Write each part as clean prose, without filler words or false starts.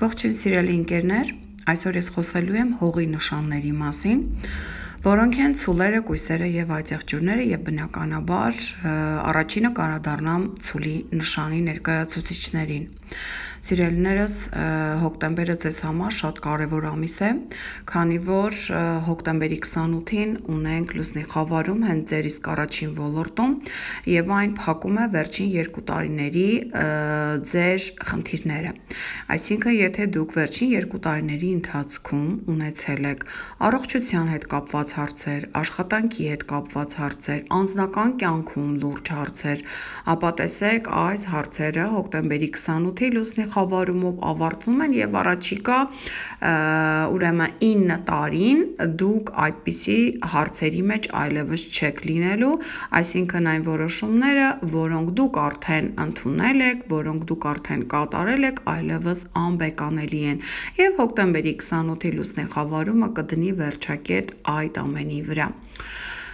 Ողջույն սիրելի ընկերներ, այսօր ես խոսելու եմ հողի նշանների մասին, որոնք են ցուլերը, կույսերը եւ այծեղջյուրները եւ բնականաբար առաջինը կարադառնամ ցուլի նշանի ներկայացուցիչներին։ Սիրելիներս, հոկտեմբերը ձեզ համար շատ կարևոր ամիս է, քանի որ հոկտեմբերի 28-ին ունենք լուսնի խավարում հենց ձեր իսկ առաջին ոլորտում եւ այն փակում է վերջին 2 տարիների ձեր խնդիրները։ Այսինքն, եթե դուք վերջին 2 տարիների ընթացքում ունեցել եք առողջության հետ կապված հարցեր, աշխատանքի հետ կապված հարցեր, անձնական կյանքում լուրջ հարցեր, ապա տեսեք այս հարցերը հոկտեմբերի 28-ի լուսնի խավարումով ավարտվում են եւ առաջիկա ուրեմն 9 տարին դուք այդպիսի հարցերի մեջ այլևս չեք լինելու, այսինքն այն որոշումները, որոնք դուք արդեն ընդունել եք, որոնք դուք արդեն կատարել եք, այլևս անբեկանելի են եւ հոկտեմբերի 28-ի լուսնի խավարումը կդնի վերջակետ այդ ամենի վրա։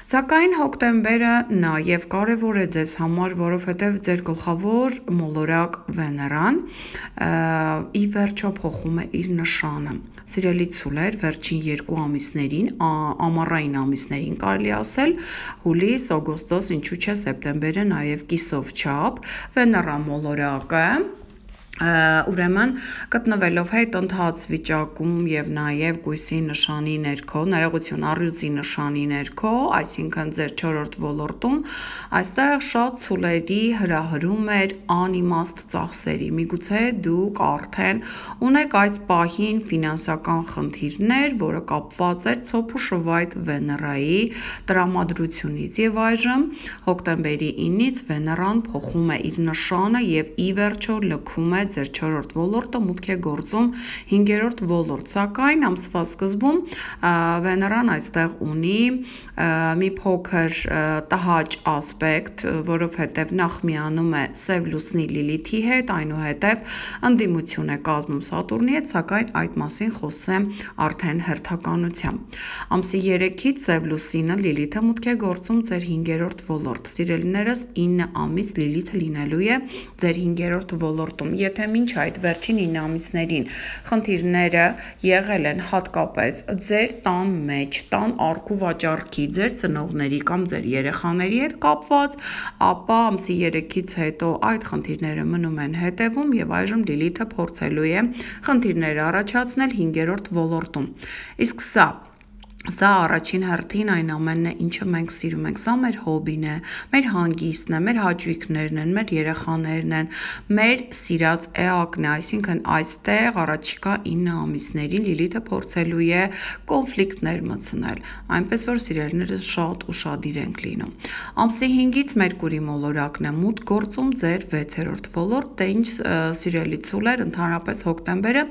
Սակայն հոկտեմբերը նաև կարևոր է ձեզ համար, որովհետև ձեր գլխավոր մոլորակ Վեներան ի վերջո փոխում է իր նշանը։ Սիրելի ցուլեր, վերջին 2 ամիսներին, ամառային ամիսներին կարելի ասել, հուլիս, օգոստոս, ինչու՞ չէ, սեպտեմբերը նաև կիսով չափ Վեներա մոլորակը ուրեմն գտնվելով հետընթաց վիճակում եւ նաեւ կույսի նշանի ներքո, ներողություն առյուծի նշանի ներքո, այսինքն ձեր 4-րդ ոլորտում, այստեղ շատ ցուլերի հրահրում էր անիմաստ ծախսերի։ Միգուցե դուք արդեն ունեք այս պահին ֆինանսական խնդիրներ, որը կապված էր ցոփ ու շվայտ Վեներայի տրամադրությունից եւ այժմ հոկտեմբերի 9-ից Վեներան փոխում է իր նշանը եւ ի վերջո լքում է ձեր 4-րդ ոլորտը մուտք է գործում 5-րդ ոլորտ, սակայն ամսվա սկզբում Վեներան այստեղ ունի մի փոքր տհաճ ասպեկտ, որովհետև նախ միանում է սև լուսնի Լիլիթի հետ, այնուհետև ընդդիմություն է կազմում Սատուրնի հետ, սակայն այդ մասին խոսեմ արդեն հերթականությամբ։ Ամսի 3-ից սև լուսինը Լիլիթը մուտք է գործում ձեր 5-րդ ոլորտ։ Սիրելիներս, 9 ամիս Լիլիթը լինելու է ձեր 5-րդ ոլորտում։ Եթե մինչ այդ վերջին 9 ամիսներին խնդիրները եղել են հատկապես ձեր տան մեջ, տան առքու վաճառքի, ձեր ծնողների կամ ձեր երեխաների հետ կապված, ապա ամսի 3-ից հետո այդ խնդիրները մնում են հետևում եւ այժմ Լիլիթը փորձելու է խնդիրները առաջացնել 5-րդ ոլորտում։ Իսկ Սա առաջին հերթին այն ամենն է, ինչը մենք սիրում ենք, սա մեր հոբին է, մեր հանգիստն է, մեր հաճույքներն են, մեր երեխաներն են, մեր սիրած էակն է, այսինքն այստեղ առաջիկա 9 ամիսներին Լիլիթը փորձելու է կոնֆլիկտներ մտցնել, այնպես որ սիրելիներս շատ ուշադիր ենք լինում։ Ամսի 5-ից Մերկուրի մոլորակն է մուտք գործում ձեր 6-րդ ոլորտ, դե ինչ սիրելի ցուլեր, ընդհանրապես հոկտեմբերը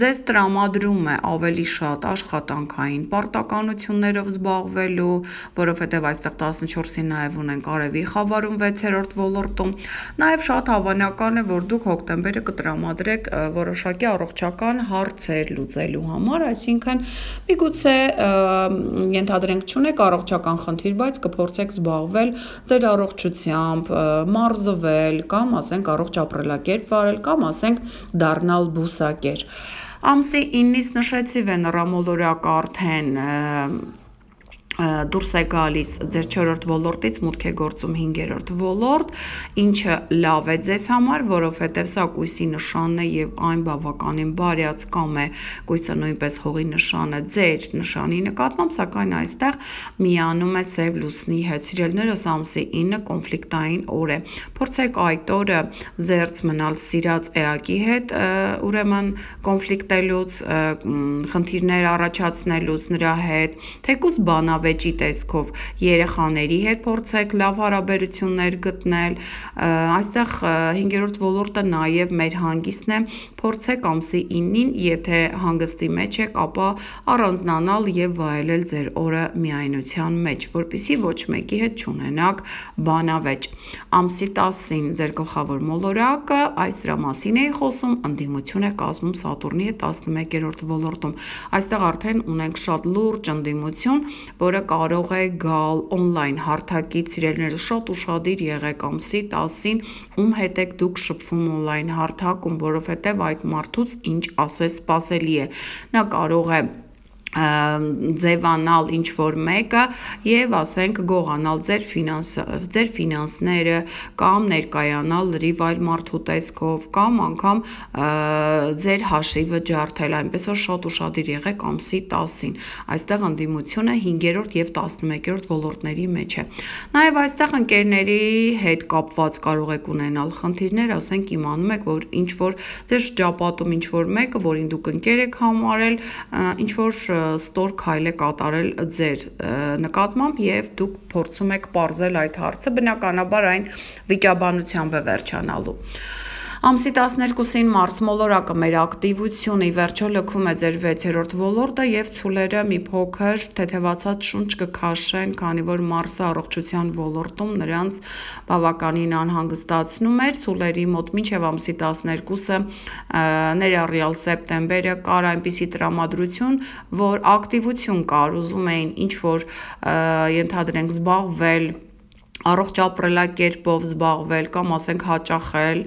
ձեզ տրամադրում է ավելի շատ աշխատանքային պարտականություններով զբաղվելու, որովհետև այստեղ 14-ին նաև ունենք արևի խավարում 6-րդ ոլորտում, նաև շատ հավանական է, որ դուք հոկտեմբերը կտրամադրեք որոշակի առողջական հարցեր լուծելու համար, այսինքն միգուցե ենթադրենք չունեք առողջական խնդիր, բայց կփորձեք զբաղվել ձեր առողջությամբ, մարզվել կամ ասենք առողջ ապրելակերպ վարել կամ ասենք դառնալ բուսակեր։ Ամսի 9-ից նշեցի Վեներա մոլորակը արդեն դուրս է գալիս ձեր 4-րդ ոլորտից մուտք է գործում 5-րդ ոլորտ, ինչը լավ է ձեզ համար, որովհետև սա կույսի նշանն է եւ այն բավականին բարյացկամ է, կույսը նույնպես հողի նշանը ձեր նշանի նկատմամբ, սակայն այստեղ միանում է սև լուսնի հետ։ Սիրելիներս, ամսի 9 կոնֆլիկտային օր է։ Փորձեք այդ օրը զերծ մնալ սիրած էակի հետ, ուրեմն կոնֆլիկտելուց, խնդիրներ առաջացնելուց նրա հետ, թեկուզ բանավեճի տեսքով երեխաների հետ փորձեք լավ հարաբերություններ գտնել, այստեղ 5-րդ ոլորտը նաև մեր հանգիստն է, փորձեք ամսի 9-ին, եթե հանգստի մեջ եք, ապա առանձնանալ եւ վայելել ձեր օրը միայնության մեջ, որպեսզի ոչ մեկի հետ չունենաք բանավեճ։ Ամսի 10-ին ձեր գլխավոր մոլորակը, այս դրա մասին էի խոսում, ընդդիմություն է կազմում Սատուրնի հետ 11-րդ ոլորտում։ Այստեղ արդեն ունենք շատ լուրջ ընդդիմություն, որ որը կարող է գալ on-line հարթակից, սիրելիներս շատ ուշադիր եղեք ամսի 10-ին, ում հետ եք դուք շփվում on-line հարթակում, որովհետև այդ մարդուց ինչ ասես սպասելի է, նա կարող է ձևանալ ինչ-որ մեկը և ասենք գողանալ ձեր ֆինանսները կամ ներկայանալ լրիվ այլ մարդու տեսքով կամ անգամ ձեր հաշիվը ջարդել, այնպես որ շատ ուշադիր եղեք ամսի 10-ին, այստեղ ընդդիմությունը 5-րդ և 11-րդ ոլորտների մեջ է, նաև այստեղ ընկերների հետ կապված կարող եք ունենալ խնդիրներ, ասենք իմանում եք, որ ինչ-որ ձեր շրջապատում ինչ-որ մեկը, որին դուք ընկեր եք համարել, ինչ-որ ստոր քայլ է կատարել ձեր նկատմամբ և դուք փորձում եք պարզել այդ հարցը, բնականաբար այն վիճաբանությամբ է վերջանալու։ Ամսի 12-ին Մարս մոլորակը մեր ակտիվությունը ի վերջո լքում է ձեր 6-րդ ոլորտը և ցուլերը մի փոքր թեթևացած շունչ կքաշեն, քանի որ Մարսը առողջության ոլորտում նրանց բավականին անհանգստացնում էր, ցուլերի մոտ մինչև ամսի 12-ը ներառյալ սեպտեմբերը կար այնպիսի տրամադրություն, որ ակտիվություն կար, ուզում էին ինչ-որ ենթադրենք զբաղվել առողջ ապրելակերպով զբաղվել կամ ասենք հաճախել,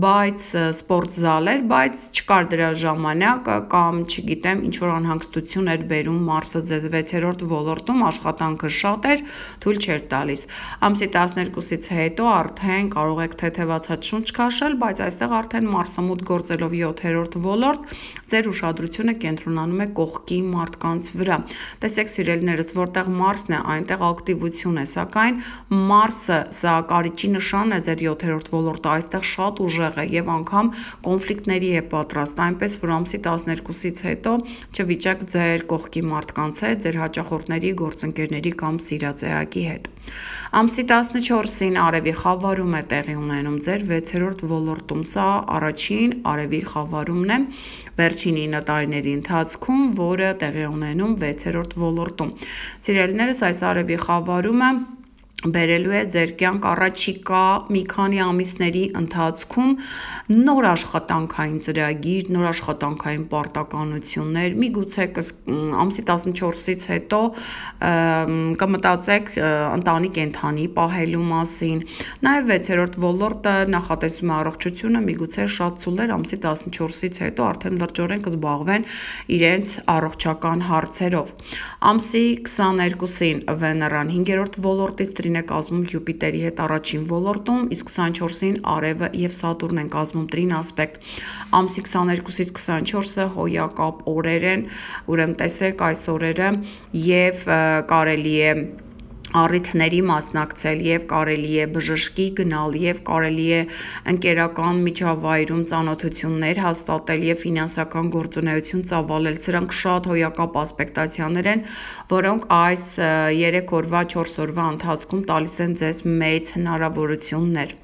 բայց սպորտզալեր, բայց չկար դրա ժամանակը կամ չգիտեմ ինչ-որ անհանգստություն էր բերում Մարսը ձեզ 6-րդ ոլորտում, աշխատանքը շատ էր, թույլ չէր տալիս։ Ամսի 12-ից հետո արդեն կարող եք թեթևացած շունչ քաշել, բայց այստեղ արդեն Մարսը մուտք գործելով 7-րդ ոլորտ, ձեր ուշադրությունը կենտրոնանում է կողքի մարդկանց վրա։ Տեսեք սիրելիներս, որտեղ Մարսն է, այնտեղ ակտիվություն է, սակայն Մարսը սա կարիճի նշան է ձեր 7-րդ ոլորտը, այստեղ շատ ուժեղ է և անգամ կոնֆլիկտների է պատրաստ, այնպես որ ամսի 12-ից հետո չվիճեք ձեր կողքի մարդկանց հետ, ձեր հաճախորդների, գործընկերների կամ սիրածեակի հետ։ Ամսի 14-ին արևի խավարում է տեղի ունենում ձեր 6-րդ ոլորտում, սա առաջին արևի խավարումն է վերջին 9 տարիների ընթացքում, որը տեղի ունենում 6-րդ ոլորտում։ Սիրելիներս, այս արևի խավարումը բերելու է ձեր կյանք առաջիկա մի քանի ամիսների ընթացքում նոր աշխատանքային ծրագիր, նոր աշխատանքային պարտականություններ, միգուցե ամսի 14-ից հետո կմտածեք ընտանի կենդանի պահելու մասին, նաև 6-րդ ոլորտը նախատեսում է առողջությունը, միգուցե շատ ցուլեր ամսի 14-ից հետո արդեն լրջորեն կզբաղվեն իրենց առողջական հարցերով։ Ամսի 22-ին Վեներան 5-րդ ոլորտից տրին է կազմում Յուպիտերի հետ առաջին ոլորտում, իսկ 24-ին Արևը և Սատուրն են կազմում տրին ասպեկտ։ Ամսի 22-ից 24-ը հոյակապ օրեր են, ուրեմն տեսեք այս օրերը և կարելի է առիթների մասնակցել և կարելի է բժշկի գնալ և կարելի է ընկերական միջավայրում ծանոթություններ հաստատել և ֆինանսական գործունեություն ծավալել, սրանք շատ հոյակապ ասպեկտացիաներ են, որոնք այս 3 օրվա 4 օրվա ընթացքում տալիս են ձեզ մեծ հնարավորություններ։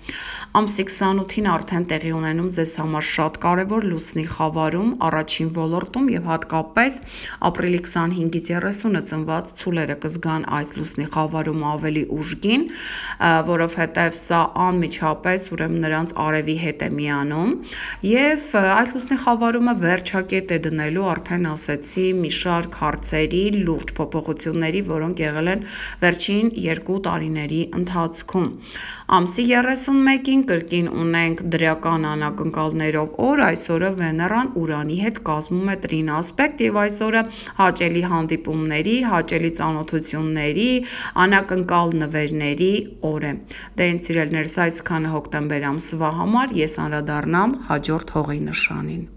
Ամսի 28-ին արդեն տեղի ունենում ձեզ համար շատ կարևոր լուսնի խավարում առաջին ոլորտում և հատկապես ապրիլի 25-ից 30-ը ծնված ցուլերը կզգան այս լուսնի խավարում ավելի ուժգին, որովհետև սա անմիջապես ուրեմն նրանց արևի հետ է միանում և այս լուսնի խավարումը վերջակետ է դնելու, արդեն ասեցի, մի շարք հարցերի, լուրջ փոփոխությունների, որոնք եղել են վերջին 2 տարիների ընթացքում։ Ամսի 31-ին կրկին ունենք դրական անակնկալներով օր, այս օրը Վեներան Ուրանի հետ կազմում է տրին ասպեկտ և այս օրը հաճելի հանդիպումների, հաճելի ծանոթությունների, անակնկալ նվերների օր է։ Դե ինձ սիրելիներս, այսքանը հոկտեմբեր ամսվա համար, ես անդրադառնամ հաջորդ հողի նշանին։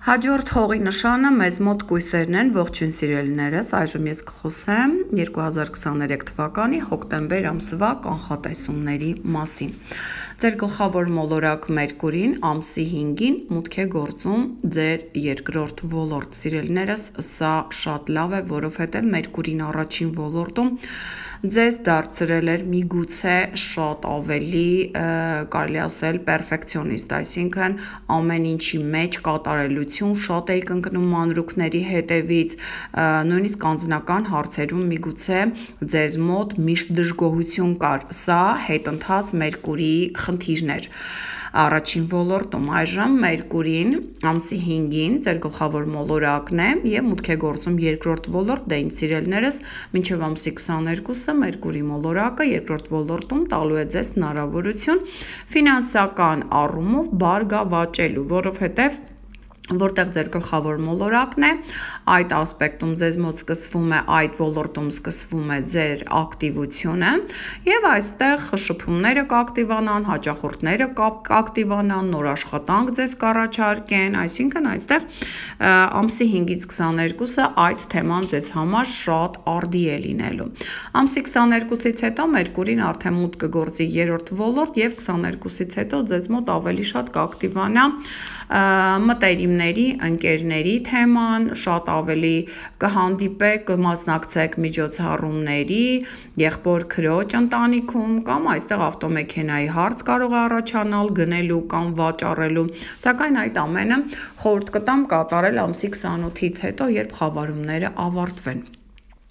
Հաջորդ հողի նշանը մեզ մոտ կույսերն են, ողջույն սիրելիներս, այժմ ես կխոսեմ 2023 թվականի հոկտեմբեր ամսվա կանխատեսումների մասին։ Ձեր գլխավոր մոլորակ Մերկուրին ամսի 5-ին մուտք է գործում ձեր երկրորդ ոլորտ։ Սիրելիներս, սա շատ լավ է, որովհետև Մերկուրին առաջին ոլորտում ձեզ դարձրել էր միգուցե շատ ավելի, կարելի ասել, պերֆեկցիոնիստ, այսինքն ամեն ինչի մեջ կատարելություն, շատ էիք ընկնում մանրուքների հետևից, նույնիսկ անձնական հարցերում միգուցե ձեզ մոտ միշտ դժգոհություն կար, սա հետընթաց Մերկուրիի խնդիրն էր։ առաջին ոլորտում այժմ Մերկուրին ամսի 5-ին ձեր գլխավոր մոլորակն է եւ մուտք է գործում երկրորդ ոլորտ, դե իմ սիրելիներս, մինչեւ ամսի 22-ը Մերկուրի մոլորակը երկրորդ ոլորտում տալու է ձեզ հնարավորություն ֆինանսական առումով բարգավաճելու, որովհետեւ որտեղ ձեր գլխավոր մոլորակն է, այդ ասպեկտում ձեզ մոտ սկսվում է, այդ ոլորտում սկսվում է ձեր ակտիվությունը եւ այստեղ շփումները կակտիվանան, հաճախորդները կակտիվանան, նոր աշխատանք ձեզ կառաջարկեն, այսինքն այստեղ ամսի 5-ից 22-ը այդ թեման ձեզ համար շատ արդի է լինելու։ Ամսի 22-ից հետո Մերկուրին արդեն մուտք կգործի երրորդ ոլորտ եւ 22-ից հետո ձեզ մոտ ավելի շատ կակտիվանա մտերիմների, ընկերների թեման, շատ ավելի կհանդիպեք, կմասնակցեք միջոցառումների, եղբոր քրոջ ընտանիքում կամ այստեղ ավտոմեքենայի հարց կարող է առաջանալ գնելու կամ վաճառելու, սակայն այդ ամենը խորհուրդ կտամ կատարել ամսի 28-ից հետո, երբ խավարումները ավարտվեն։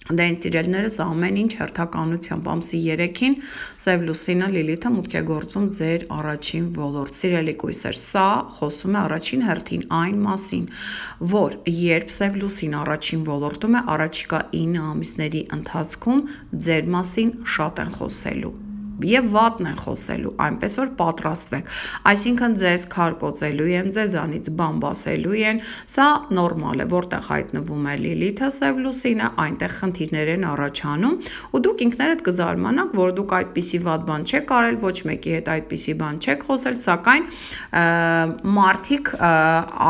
Դե սիրելիներս ամեն ինչ հերթականությամբ ամսի 3-ին Սև լուսինը Լիլիթը մուտք է գործում ձեր առաջին ոլորտ։ Սիրելի կույսեր, սա խոսում է առաջին հերթին այն մասին, որ երբ Սև լուսին առաջին ոլորտում է, առաջիկա 9 ամիսների ընթացքում ձեր մասին շատ են խոսելու եւ վատն են խոսելու, այնպես որ պատրաստվեք, այսինքն ձեզ քարկոծելու են, ձեզանից բամբասելու են, սա նորմալ է, որտեղ հայտնվում է Լիլիթը Սև լուսինը, այնտեղ խնդիրներ են առաջանում ու դուք ինքներդ կզարմանաք, որ դուք այդպիսի վատ բան չեք արել, ոչ մեկի հետ այդպիսի բան չեք խոսել, սակայն մարդիկ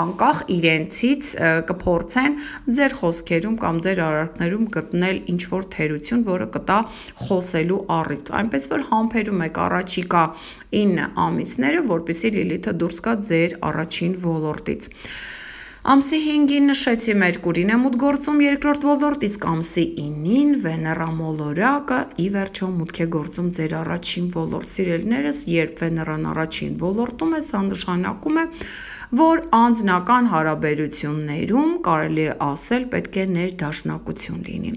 անկախ իրենցից կփորձեն ձեր խոսքերում կամ ձեր արարքներում գտնել ինչ-որ թերություն, որը կտա խոսելու առիթ, այնպես որ համբերում եք առաջիկա 9 ամիսները, որպեսզի Լիլիթը դուրս գա ձեր առաջին ոլորտից։ Ամսի 5-ին նշեցի Մերկուրին է մուտք գործում երկրորդ ոլորտ, իսկ ամսի 9-ին Վեներա մոլորակը ի վերջո մուտք է գործում ձեր առաջին ոլորտ։ Սիրելիներս, երբ Վեներան առաջին ոլորտում է, սա նշանակում է, որ անձնական հարաբերություններում կարելի է ասել պետք է ներդաշնակություն լինի։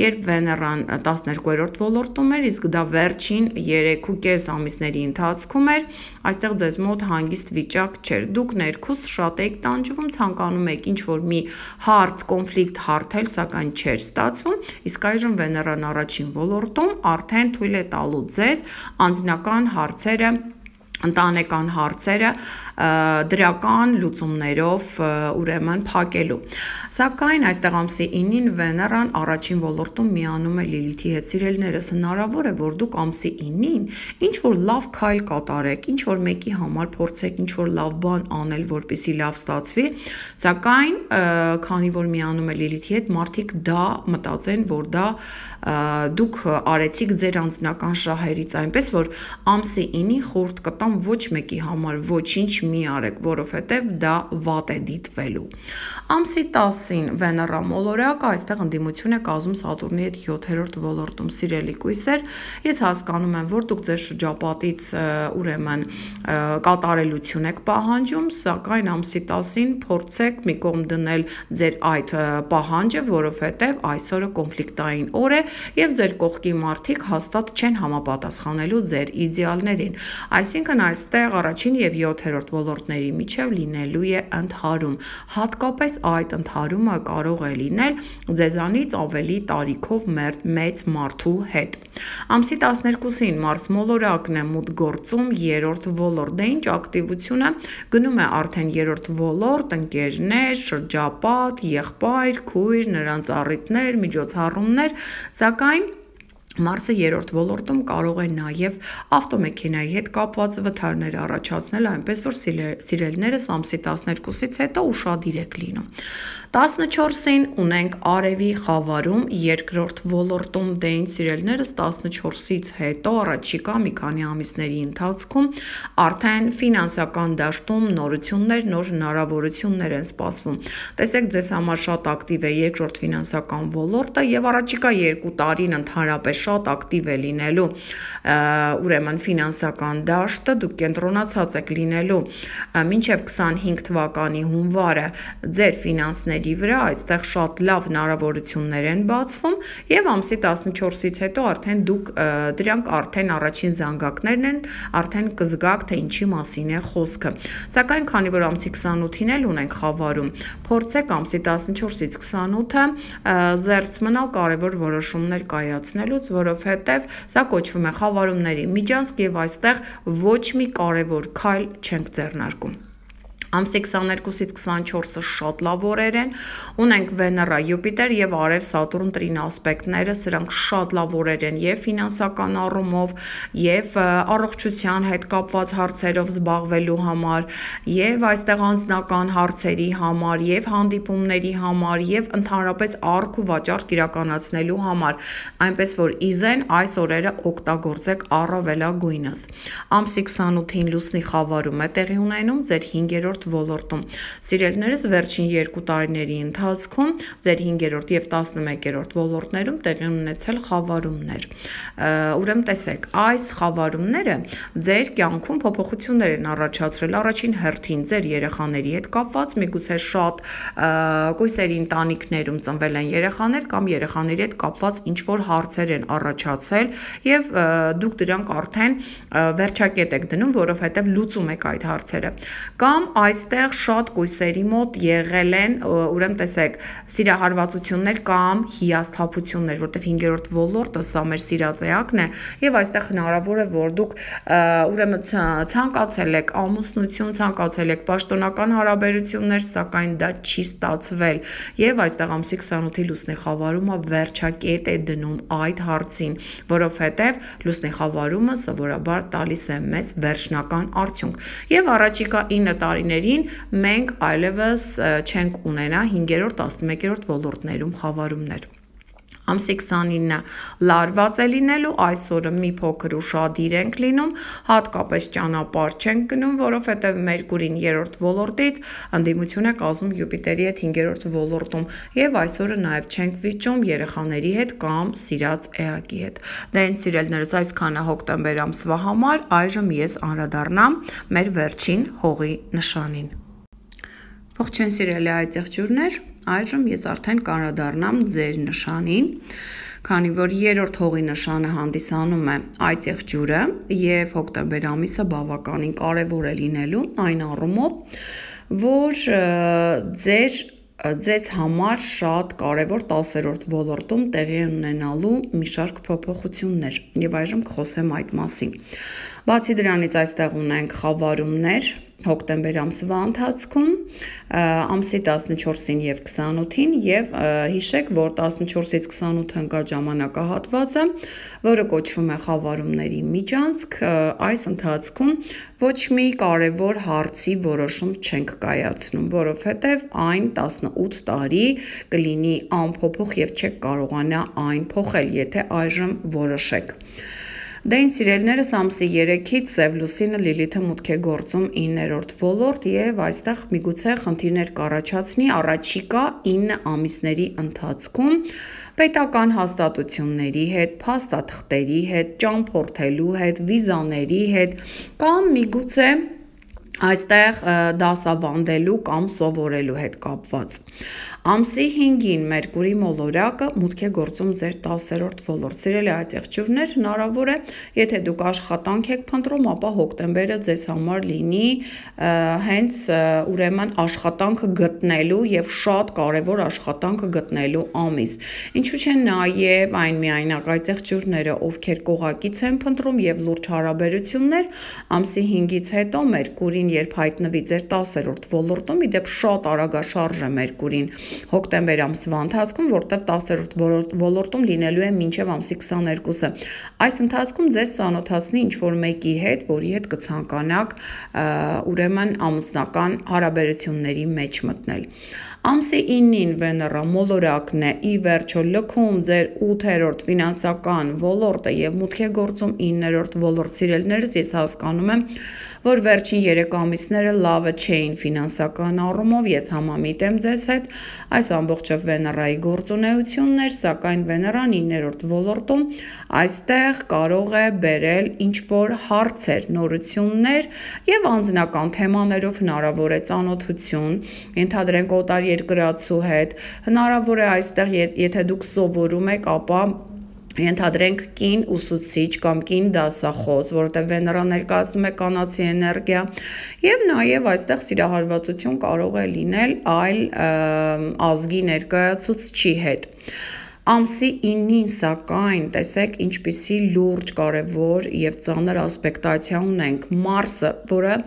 Երբ Վեներան 12-րդ ոլորտում էր, իսկ դա վերջին 3.5 ամիսների ընթացքում էր, այստեղ ձեզ մոտ հանգիստ վիճակ չէր։ Դուք ներքուստ շատ եք տանջվում, ցանկանում եք ինչ-որ մի հարց, կոնֆլիկտ հարթել, սակայն չէր ստացվում, իսկ այժմ Վեներան առաջին ոլորտում արդեն թույլ է տալու ձեզ անձնական հարցերը, ընտանեկան հարցերը դրական լուծումներով ուրեմն փակելու։ Սակայն այստեղ ամսի 9-ին Վեներան առաջին ոլորտում միանում է Լիլիթի հետ։ Սիրելիներս, հնարավոր է, որ դուք ամսի 9-ին ինչ-որ լավ քայլ կատարեք, ինչ-որ մեկի համար փորձեք ինչ-որ լավ բան անել, որպեսզի լավ ստացվի, սակայն քանի որ միանում է Լիլիթի հետ, մարդիկ դա մտածեն, որ դա դուք արեցիք ձեր անձնական շահերից, այնպես որ ամսի 9-ին խորհուրդ կտամ ոչ մեկի համար ոչինչ մի արեք, որովհետև դա վատ է դիտվելու։ Ամսի 10-ին Վեներա մոլորակը այստեղ ընդդիմություն է կազմում Սատուրնի հետ 7-րդ ոլորտում։ Սիրելի կույսեր, ես հասկանում եմ, որ դուք ձեր շրջապատից ուրեմն կատարելություն եք պահանջում, սակայն ամսի 10-ին փորձեք մի կողմ դնել ձեր այդ պահանջը, որովհետև այսօրը կոնֆլիկտային օր է եւ ձեր կողքի մարդիկ հաստատ չեն համապատասխանելու ձեր իդեալներին։ Այսինքն այստեղ առաջին եւ 7-րդ ոլորտների միջև լինելու է ընդհարում, հատկապես այդ ընդհարումը կարող է լինել ձեզանից ավելի տարիքով մեծ մարդու հետ։ Ամսի 12-ին Մարս մոլորակն է մուտք գործում երրորդ ոլորտ, դե ինչ ակտիվությունը գնում է արդեն երրորդ ոլորտ, ընկերներ, շրջապատ, եղբայր, քույր, նրանց առիթներ, միջոցառումներ, սակայն Մարսը երրորդ ոլորտում կարող է նաև ավտոմեքենայի հետ կապված վթարներ առաջացնել, այնպես որ սիրելիներս ամսի 12-ից հետո ուշադիր եք լինում։ 14-ին ունենք Արևի խավարում երկրորդ ոլորտում, դե ինձ սիրելիներս 14-ից հետո առաջիկա մի քանի ամիսների ընթացքում արդեն ֆինանսական դաշտում նորություններ, նոր հնարավորություններ են սպասվում։ Տեսեք, ձեզ համար շատ ակտիվ է երկրորդ ֆինանսական ոլորտը եւ առաջիկա 2 տարին ընդհանրապես շատ ակտիվ է լինելու ուրեմն ֆինանսական դաշտը, դուք կենտրոնացած եք լինելու մինչև 25 թվականի հունվարը ձեր ֆինանսների վրա, այստեղ շատ լավ հնարավորություններ են բացվում եւ ամսի 14-ից հետո արդեն դուք դրանք արդեն առաջին զանգակներն են, արդեն կզգաք թե ինչի մասին է խոսքը։ Սակայն քանի որ ամսի 28-ին էլ ունենք խավարում, փորձեք ամսի 14-ից 28-ը զերծ մնալ կարևոր որոշումներ կայացնելուց, որովհետև սա կոչվում է խավարումների միջանցք եւ այստեղ ոչ մի կարևոր քայլ չենք ձեռնարկում։ Ամսի 22-ից 24-ը շատ լավ օրեր են, ունենք Վեներա, Յուպիտեր եւ Արև, Սատուրն տրին ասպեկտները, սրանք շատ լավ օրեր են եւ ֆինանսական առումով, եւ առողջության հետ կապված հարցերով զբաղվելու համար, եւ այստեղ անձնական հարցերի համար, եւ հանդիպումների համար, եւ ընդհանրապես առք ու վաճառք իրականացնելու համար, այնպես որ իզեն այս օրերը օգտագործեք առավելագույնս։ Ամսի 28-ին լուսնի խավարում է տեղի ունենում ձեր 5-րդ ոլորտում։ Սիրելիներս, վերջին 2 տարիների ընթացքում ձեր 5-րդ եւ 11-րդ ոլորտներում տեղի ունեցել խավարումներ։ Ուրեմն տեսեք, այս խավարումները ձեր կյանքում փոփոխություններ են առաջացրել առաջին հերթին ձեր երեխաների հետ կապված, միգուցե շատ կույսերի ընտանիքներում ծնվել են երեխաներ կամ երեխաների հետ կապված ինչ որ հարցեր են առաջացել եւ դուք դրանք արդեն վերջակետ եք դնում, որովհետեւ լուծում եք այդ հարցերը։ Կամ այստեղ շատ կույսերի մոտ եղել են, ուրեմն տեսեք, սիրահարվածություններ կամ հիասթափություններ, որտեղ 5-րդ ոլորտը սա մեր սիրած էակն է, եւ այստեղ հնարավոր է, որ դուք ուրեմն ցանկացել եք ամուսնություն, ցանկացել եք պաշտոնական հարաբերություններ, սակայն դա չի ստացվել, եւ այստեղ ամսի 28-ի լուսնի խավարումը վերջակետ է դնում այդ հարցին, որովհետեւ լուսնի խավարումը սովորաբար տալիս է մեզ վերջնական արդյունք, եւ առաջիկա 9 տարիներին մենք այլևս չենք ունենա 5-րդ, 11-րդ ոլորտներում խավարումներ։ Ամսի 29-ը լարված է լինելու, այսօրը մի փոքր ուշադիր ենք լինում, հատկապես ճանապարհ չենք գնում, որովհետև Մերկուրին 3-րդ ոլորտից ընդդիմություն է կազմում Յուպիտերի հետ 5-րդ ոլորտում, եւ այսօրը նաև չենք վիճում երեխաների հետ կամ սիրած էակի հետ։ Դե այն սիրելիներս, այսքանը հոկտեմբեր ամսվա համար, այժմ ես անդրադառնամ մեր վերջին հողի նշանին։ Ողջույն սիրելի այծեղջյուրներ, այժմ ես արդեն կանդրադառնամ ձեր նշանին, քանի որ 3-րդ հողի նշանը հանդիսանում է այծեղջյուրը եւ հոկտեմբեր ամիսը բավականին կարեւոր է լինելու այն առումով, որ ձեզ համար շատ կարևոր 10-րդ ոլորտում տեղի ունենալու մի շարք փոփոխություններ եւ այժմ կխոսեմ այդ մասին։ Բացի դրանից այստեղ ունենք խավարումներ հոկտեմբեր ամսվա ընթացքում, ամսի 14-ին եւ 28-ին եւ հիշեք, որ 14-ից 28 ընկած ժամանակահատվածը, որը կոչվում է խավարումների միջանցք, այս ընթացքում ոչ մի կարևոր հարցի որոշում չենք կայացնում, որովհետեւ այն 18 տարի կլինի անփոփոխ եւ չեք կարողանա այն փոխել, եթե այժմ որոշեք։ Դե այն սիրելիներս, ամսի 3-ից Սև լուսինը Լիլիթը մուտք է գործում 9-րդ ոլորտ եւ այստեղ միգուցե խնդիրներ կառաջացնի առաջիկա 9 ամիսների ընթացքում պետական հաստատությունների հետ, փաստաթղթերի հետ, ճամփորդելու հետ, վիզաների հետ կամ միգուցե այստեղ դասավանդելու կամ սովորելու հետ կապված։ Ամսի 5-ին Մերկուրի մոլորակը մուտք է գործում ձեր 10-րդ ոլորտ։ Սիրելի այծեղջյուրներ, հնարավոր է, եթե դուք աշխատանք եք փնտրում, ապա հոկտեմբերը ձեզ համար լինի հենց ուրեմն աշխատանքը գտնելու եւ շատ կարեւոր աշխատանքը գտնելու ամիս։ Ինչու՞ չէ նաեւ այն միայնակ այծեղջյուրները, ովքեր կողակից են փնտրում եւ լուրջ հարաբերություններ, ամսի 5-ից հետո Մերկուրին երբ հայտնվի ձեր 10-րդ ոլորտում, իդեպ շատ արագաշարժ է Մերկուրին հոկտեմբեր ամսվա ընթացքում, որտեղ 10-րդ ոլորտում լինելու է մինչև ամսի 22-ը։ Այս ընթացքում ձեզ ծանոթացնի ինչ-որ մեկի հետ, որի հետ կցանկանաք ուրեմն ամուսնական հարաբերությունների մեջ մտնել։ Ամսի 9-ին Վեներա մոլորակն է ի վերջո լքում ձեր 8-րդ ֆինանսական ոլորտը եւ մուտք է գործում 9-րդ ոլորտ։ Սիրելիներս, ես հասկանում եմ, որ վերջին 3 երկու ամիսները լավը չէին ֆինանսական առումով, ես համամիտ եմ ձեզ հետ, այս ամբողջը Վեներայի գործունեությունն էր, սակայն Վեներան 9-րդ ոլորտում այստեղ կարող է բերել ինչ-որ հարցեր, նորություններ եւ անձնական թեմաներով հնարավոր է ծանոթություն, ենթադրենք օտար երկրացու հետ, հնարավոր է այստեղ եթե դուք սովորում եք, ապա ենթադրենք կին ուսուցիչ կամ կին դասախոս, որովհետև Վեներան ներկայացնում է կանացի էներգիա եւ նաեւ այստեղ սիրահարվածություն կարող է լինել այլ ազգի ներկայացուցչի հետ։ Ամսի 9-ին սակայն տեսեք ինչպիսի լուրջ, կարևոր եւ ծանր ասպեկտացիա ունենք։ Մարսը, որը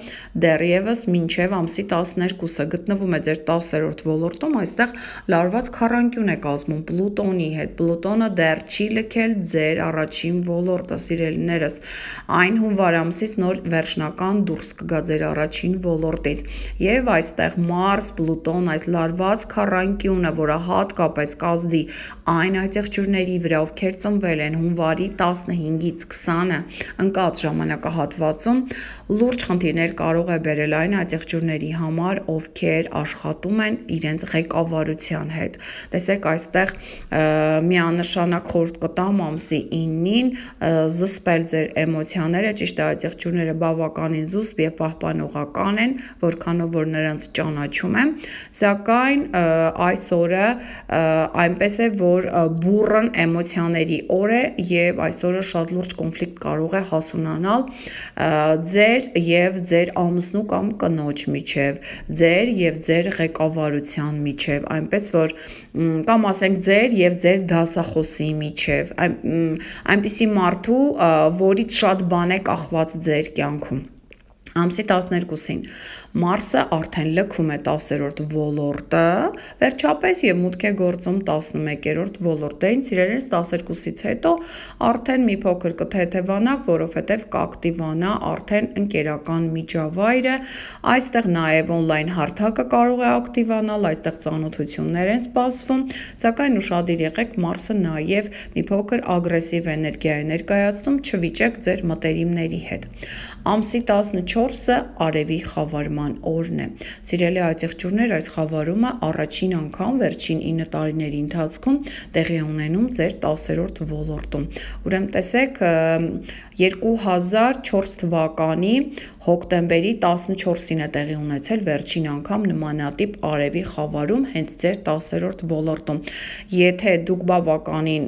դեռևս մինչեւ ամսի 12-ը գտնվում է ձեր 10-րդ ոլորտում, այստեղ լարված քառանկյուն է կազմում Պլուտոնի հետ։ Պլուտոնը դեռ չի լքել ձեր առաջին ոլորտը, սիրելիներս։ Այն հունվար ամսից նոր վերջնական դուրս կգա ձեր առաջին ոլորտից։ Եվ այստեղ Մարս, Պլուտոն, այս լարված քառանկյունը, որը հատկապես կազդի այն այցեղջյուրների վրա, ովքեր ծնվել են հունվարի 15-ից 20-ը ընկած ժամանակահատվածում, լուրջ խնդիրներ կարող է բերել այն այցեղջյուրների համար, ովքեր աշխատում են իրենց ղեկավարության հետ։ Տեսեք, այստեղ միանշանակ խորհուրդ կտամ ամսի 9-ին զսպել ձեր էմոցիաները, ճիշտ է, այցեղջյուրները բավականին զուսպ եւ պահպանողական են, որքանով որ նրանց ճանաչում եմ, սակայն այս օրը այնպես է, որ բուրըն էմոցիաների օր է եւ այս օրը շատ լուրջ կոնֆլիկտ կարող է հասունանալ ձեր եւ ձեր ամուսնու կամ կնոջ միջեւ, ձեր եւ ձեր ղեկավարության միջեւ, այնպես որ կամ ասենք ձեր եւ ձեր դասախոսի միջեւ, այնպիսի մարդու, որից շատ բան է կախված ձեր կյանքում։ Ամսի 12-ին Մարսը արդեն լքում է 10-րդ ոլորտը, վերջապես եւ մուտք է գործում 11-րդ ոլորտին, սիրելիներս 12-ից հետո արդեն մի փոքր կթեթևանաք, որովհետեւ կակտիվանա արդեն ընկերական միջավայրը, այստեղ նաեւ on-line հարթակը կարող է ակտիվանալ, այստեղ ծանոթություններ են սպասվում, սակայն ուշադիր եղեք, Մարսը նաեւ մի փոքր ագրեսիվ էներգիա է ներկայացնում, չվիճեք ձեր մտերիմների հետ։ Ամսի 14-ը արևի խավարման օրն է։ Սիրելի այցեղջյուրներ, այս խավարումը առաջին անգամ վերջին 9 տարիների ընթացքում տեղի ունենում ձեր 10-րդ ոլորտում։ Ուրեմն տեսեք 2004 թվականի հոկտեմբերի 14-ին է տեղի ունեցել վերջին անգամ նմանատիպ արևի խավարում հենց ձեր 10-րդ ոլորտում։ Եթե դուք բավականին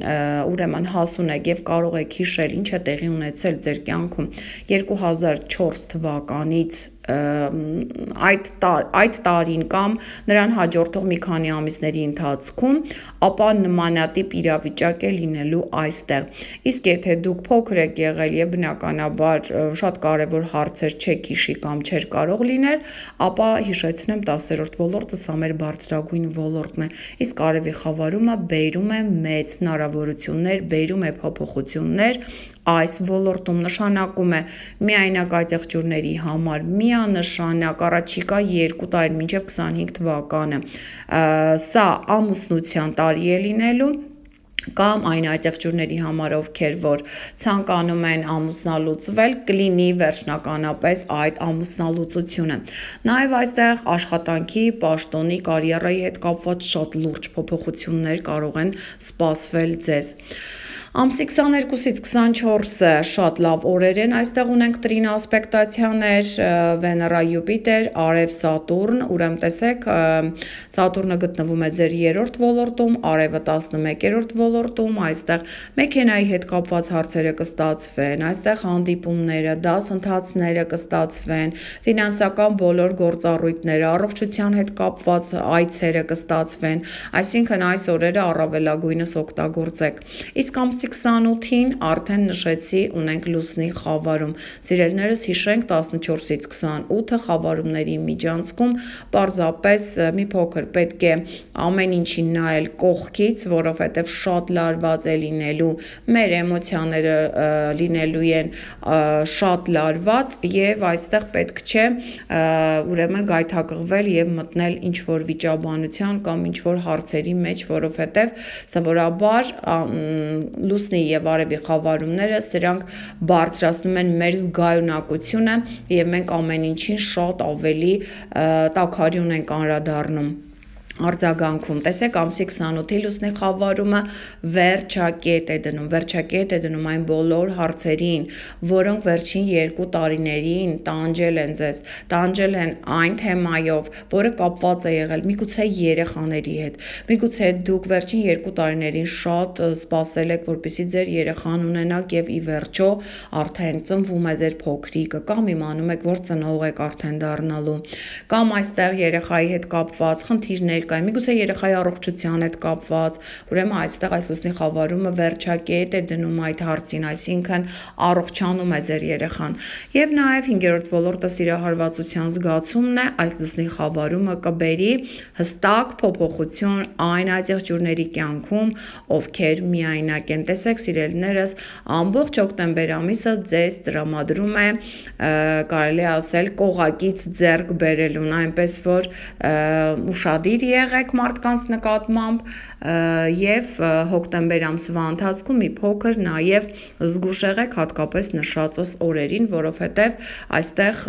ուրեմն հասուն եք եւ կարող եք հիշել ինչ է տեղի ունեցել ձեր կյանքում 2004 թվականից այդ տարին կամ նրան հաջորդող մի քանի ամիսների ընթացքում, ապա նմանատիպ իրավիճակ է լինելու այստեղ։ Իսկ եթե դուք փոքր եք եղել եւ բնականաբար շատ կարեւոր հարցեր չեք հիշի կամ չէր կարող լինել, ապա հիշեցնեմ 10-րդ ոլորտը սա մեր բարձրագույն ոլորտն է։ Իսկ արևի խավարումը բերում է մեծ հնարավորություններ, բերում է փոփոխություններ այս ոլորտում, նշանակում է միայնակ այցեղջյուրների համար միանշանակ առաջիկա 2 տարին մինչև 25 թվականը սա ամուսնության տարի է լինելու կամ այն այցեղջյուրների համար, ովքեր որ ցանկանում են ամուսնալուծվել, կլինի վերջնականապես այդ ամուսնալուծությունը։ Նաև այստեղ աշխատանքի, պաշտոնի, կարիերայի հետ կապված շատ լուրջ փոփոխություններ կարող են սպասվել ձեզ։ Ամսի 22-ից 24-ը շատ լավ օրեր են, այստեղ ունենք տրին ասպեկտացիաներ, Վեներա, Յուպիտեր, Արև, Սատուրն, ուրեմն տեսեք, Սատուրնը գտնվում է ձեր 3-րդ ոլորտում, Արևը 11-րդ ոլորտում, այստեղ մեքենայի հետ կապված հարցերը կստացվեն, այստեղ հանդիպումները, դասընթացները կստացվեն, ֆինանսական բոլոր գործառույթները, առողջության հետ կապված այցերը կստացվեն, այսինքն այս օրերը առավելագույնս օգտագործեք։ Իսկ ամսի 28-ին արդեն նշեցի ունենք լուսնի խավարում։ Սիրելիներս հիշենք 14-ից 28-ը խավարումների միջանցքում պարզապես մի փոքր պետք է ամեն ինչին նայել կողքից, որովհետև շատ շատ լարված է լինելու, մեր էմոցիաները լինելու են շատ լարված եւ այստեղ պետք չէ ուրեմն գայթակղվել եւ մտնել ինչ որ վիճաբանության կամ ինչ որ հարցերի մեջ, որովհետեւ սովորաբար լուսնի եւ արևի խավարումները սրանք բարձրացնում են մեր զգայունակությունը եւ մենք ամեն ինչին շատ ավելի տաքարյուն ենք անդրադառնում արձագանքում տեսեք ամսի 28-ի լուսնի խավարումը վերջակետ է դնում այն բոլոր հարցերին, որոնք վերջին 2 տարիներին տանջել են ձեզ, տանջել են այն թեմայով, որը կապված է եղել միգուցե երեխաների հետ, միգուցե դուք վերջին 2 տարիներին շատ սպասել եք, որպեսզի ձեր երեխան ունենաք եւ ի վերջո արդեն ծնվում է ձեր փոքրիկը, կամ իմանում եք, որ ծնող եք արդեն դառնալու, կամ այստեղ երեխայի հետ կապված խնդիրներ կային, միգուցե երեխայի առողջության հետ կապված, ուրեմն այստեղ այս լուսնի խավարումը վերջակետ է դնում այդ հարցին, այսինքն առողջանում է ձեր երեխան։ Եվ նաև 5-րդ ոլորտը սիրահարվածության զգացումն է, այս լուսնի խավարումը կբերի հստակ փոփոխություն այն աջակցությունների կյանքում, ովքեր միայնակ են։ Տեսեք, սիրելիներս, ամբողջ հոկտեմբեր ամիսը ձեզ տրամադրում է, կարելի ասել, կողակից ձեռք բերելուն, այնպես որ ուշադիր եղեք մարդկանց նկատմամբ եւ հոկտեմբեր ամսվա ընթացքում մի փոքր նաեւ զգուշ եղեք հատկապես նշածս օրերին, որովհետեւ այստեղ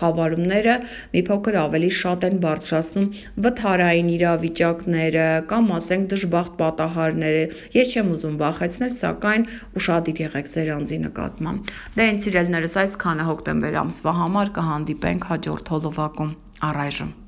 խավարումները մի փոքր ավելի շատ են բարձրացնում վթարային իրավիճակները կամ ասենք դժբախտ պատահարները։ Ես չեմ ուզում վախեցնել, սակայն ուշադիր եղեք ձեր անձի նկատմամբ։ Դե ինձ սիրելիներս, այսքանը հոկտեմբեր ամսվա համար, կհանդիպենք հաջորդ հոլովակում։ Առայժմ